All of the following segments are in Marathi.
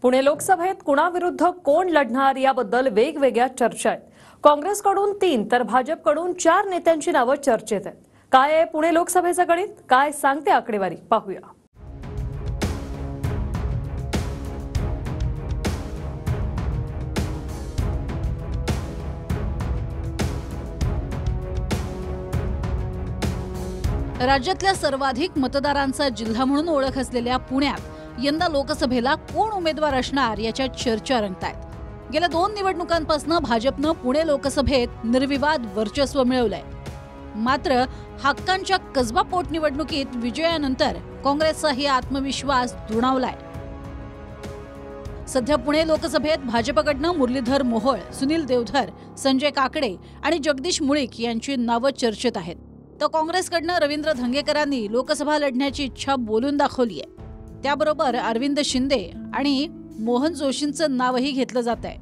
पुणे लोकसभेत कुणाविरुद्ध कोण लढणार याबद्दल वेगवेगळ्या चर्चा आहेत। काँग्रेसकडून 3 तर भाजपकडून 4 नेत्यांची नावं चर्चेत आहेत। काय आहे पुणे लोकसभेचं गणित, काय सांगते आकडेवारी, पाहूया। राज्यातल्या सर्वाधिक मतदारांचा जिल्हा म्हणून ओळख असलेल्या पुण्यात यंदा लोकसभेला कोण उमेदवार असणार याच्या चर्चा रंगतायत। गेल्या 2 निवडणुकांपासून भाजपनं पुणे लोकसभेत निर्विवाद वर्चस्व मिळवलंय। मात्र हक्कांच्या कसबा पोटनिवडणुकीत विजयानंतर काँग्रेसचाही आत्मविश्वास दुणावलाय। सध्या पुणे लोकसभेत भाजपकडनं मुरलीधर मोहोळ, सुनील देवधर, संजय काकडे आणि जगदीश मुळीक यांची नावं चर्चेत आहेत। तर काँग्रेसकडनं रवींद्र धंगेकरांनी लोकसभा लढण्याची इच्छा बोलून दाखवली आहे। त्याबरोबर अरविंद शिंदे आणि मोहन जोशींचं नावही घेतलं जात आहे।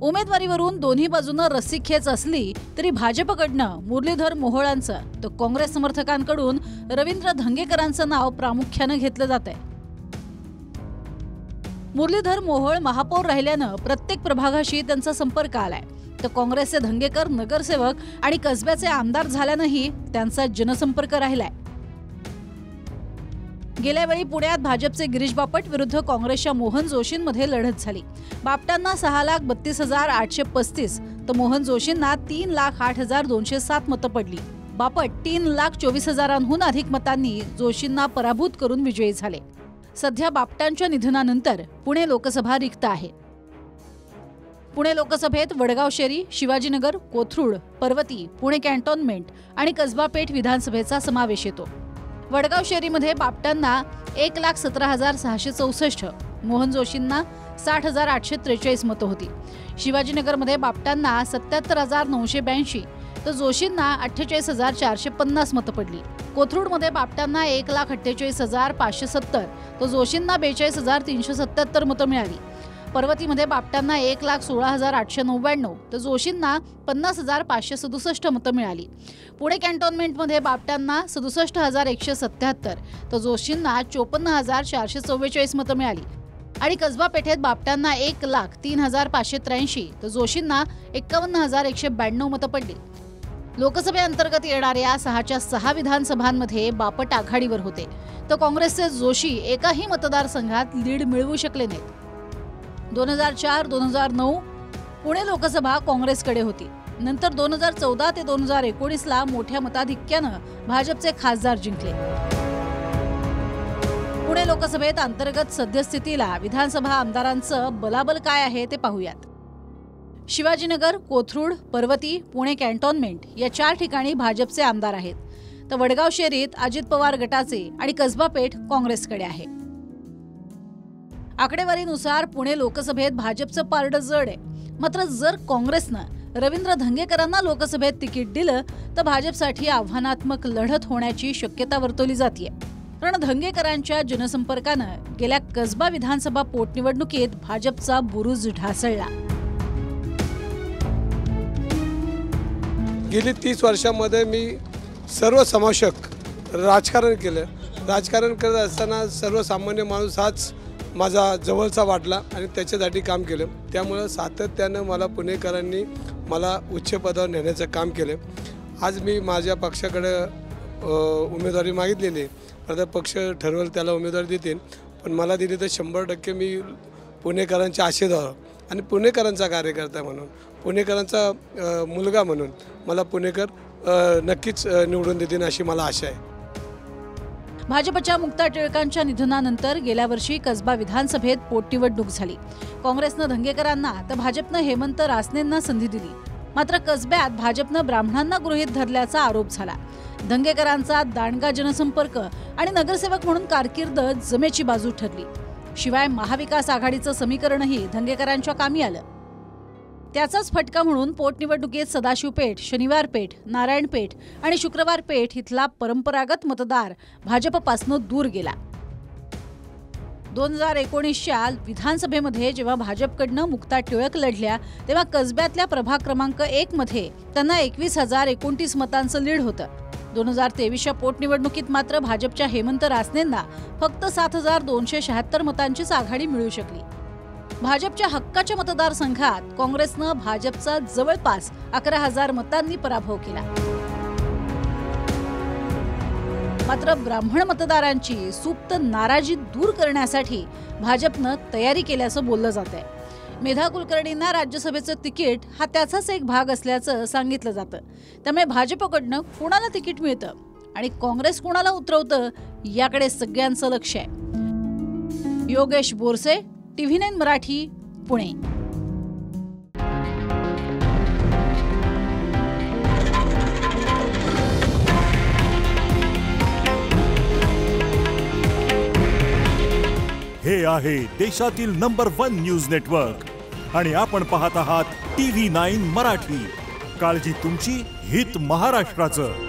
उमेदवारीवरून दोन्ही बाजूंना रस्सीखेच असली तरी भाजपकडनं मुरलीधर मोहोळांचं तर काँग्रेस समर्थकांकडून रवींद्र धंगेकरांचं नाव प्रामुख्यानं घेतलं जात आहे। मुरलीधर मोहोळ महापौर राहिल्यानं प्रत्येक प्रभागाशी त्यांचा संपर्क आलाय। तर काँग्रेसचे धंगेकर नगरसेवक आणि कसब्याचे आमदार झाल्यानंही त्यांचा जनसंपर्क राहिलाय। गेल्या वेळी पुण्यात भाजपचे गिरीश बापट विरुद्ध काँग्रेसच्या मोहन जोशींमध्ये लढत झाली। बापटांना 6,32,835 तर मोहन जोशींना 3,08,207 मतं पडली। बापट 3,24,000हून अधिक मतांनी जोशींना पराभूत करून विजयी झाले। सध्या बापटांच्या निधनानंतर पुणे लोकसभा रिक्त आहे। पुणे लोकसभेत वडगाव शेरी, शिवाजीनगर, कोथरूड, पर्वती, पुणे कॅन्टोन्मेंट आणि कसबा पेठ विधानसभेचा समावेश येतो। वडगाव शेरीमध्ये बापटांना 1,17,664, मोहन जोशींना 60,843 मतं होती। शिवाजीनगरमध्ये बापटांना 77,982 तर जोशींना 48,450 मतं पडली। कोथरूडमध्ये बापटांना 1,48,570 तर जोशींना 42,377 मतं मिळाली। पर्वतीमध्ये बापटांना 1,16,899 तर जोशींना 50,567 मतं मिळाली। पुणे कॅन्टोन्मेंटमध्ये बापटांना 67,177 तर जोशींना 54,444 मतं मिळाली आणि कसबा पेठेत बापटांना 1,03,583 तर जोशींना 51,192 मतं पडली। लोकसभेअंतर्गत येणाऱ्या 6च्या 6 विधानसभांमध्ये बापट आघाडीवर होते तर काँग्रेसचे जोशी एकाही मतदारसंघात लीड मिळवू शकले नाहीत। 2004-2009 पुणे लोकसभा काँग्रेसकडे होती। नंतर 2014 ते 2019ला मोठ्या मताधिक्यानं भाजपचे खासदार जिंकले। पुणे लोकसभेत अंतर्गत सद्यस्थितीला विधानसभा आमदारांचं बलाबल काय आहे ते पाहूयात। शिवाजीनगर, कोथरूड, पर्वती, पुणे कॅन्टोन्मेंट या 4 ठिकाणी भाजपचे आमदार आहेत। तर वडगाव शेरीत अजित पवार गटाचे आणि कसबा पेठ काँग्रेसकडे आहे। आकडेवारीनुसार पुणे लोकसभेत भाजपचं पारडं जड आहे। मात्र जर काँग्रेसनं रवींद्र धंगेकरांना लोकसभेत तिकीट दिलं तर भाजपसाठी आव्हानात्मक लढत होण्याची शक्यता वर्तवली जाते। कारण धंगेकरांच्या जनसंपर्कानं गेल्या कसबा विधानसभा पोटनिवडणुकीत भाजपचा बुरुज ढासळला। गेली 30 वर्षांमध्ये मी सर्वसमावेशक राजकारण केलं। राजकारण करत असताना सर्वसामान्य माणूस हाच माझा जवळचा वाटला आणि त्याच्यासाठी काम केलं। त्यामुळे सातत्यानं मला पुणेकरांनी मला उच्च पदावर नेण्याचं काम केलं। आज मी माझ्या पक्षाकडे उमेदवारी मागितलेली, आता पक्ष ठरवेल त्याला उमेदवारी देतील, पण मला दिली तर 100% मी पुणेकरांच्या आशीर्वादावर आणि पुणेकरांचा कार्यकर्ता म्हणून, पुणेकरांचा मुलगा म्हणून मला पुणेकर नक्कीच निवडून देतील अशी मला आशा आहे। भाजपच्या मुक्ता टिळकांच्या निधनानंतर गेल्या वर्षी कसबा विधानसभेत पोटनिवडणूक झाली। काँग्रेसनं धंगेकरांना तर भाजपनं हेमंत रासनेंना संधी दिली। मात्र कसब्यात भाजपनं ब्राह्मणांना गृहीत धरल्याचा आरोप झाला। धंगेकरांचा दांडगा जनसंपर्क आणि नगरसेवक म्हणून कारकीर्द जमेची बाजू ठरली। शिवाय महाविकास आघाडीचं समीकरणही धंगेकरांच्या कामी आलं। त्याचाच फटका म्हणून पोटनिवडणुकीत सदाशिव पेठ, शनिवार पेठ, नारायण पेठ आणि शुक्रवार पेठ इथला परंपरागत मतदार भाजपपासून दूर गेला। 2019च्या विधानसभेमध्ये जेव्हा भाजपकडनं मुक्ता टिळक लढल्या तेव्हा कसब्यातल्या प्रभाग क्रमांक 1 मध्ये त्यांना 21,029 मतांचं लीड होतं। 2023च्या पोटनिवडणुकीत मात्र भाजपच्या हेमंत रासनेंना फक्त 7,276 मतांचीच आघाडी मिळू शकली. भाजपच्या हक्काच्या मतदारसंघात काँग्रेसनं भाजपचा जवळपास 11,000 मतांनी पराभव केला. मात्र ब्राह्मण मतदारांची सुप्त नाराजी दूर करण्यासाठी भाजपनं तयारी केल्याचं बोललं जातंय. मेधा कुलकर्णींना राज्यसभेचं तिकीट हा त्याचाच एक भाग असल्याचं सांगितलं जातं. त्यामुळे भाजपकडनं कोणाला तिकीट मिळतं आणि काँग्रेस कोणाला उतरवतं याकडे सगळ्यांचं लक्ष आहे. योगेश बोरसे, TV9 मराठी, पुणे. हे आहे देशातील नंबर 1 न्यूज नेटवर्क आणि आपण पाहत आहात TV9 मराठी. काळजी तुमची, हित महाराष्ट्राचं.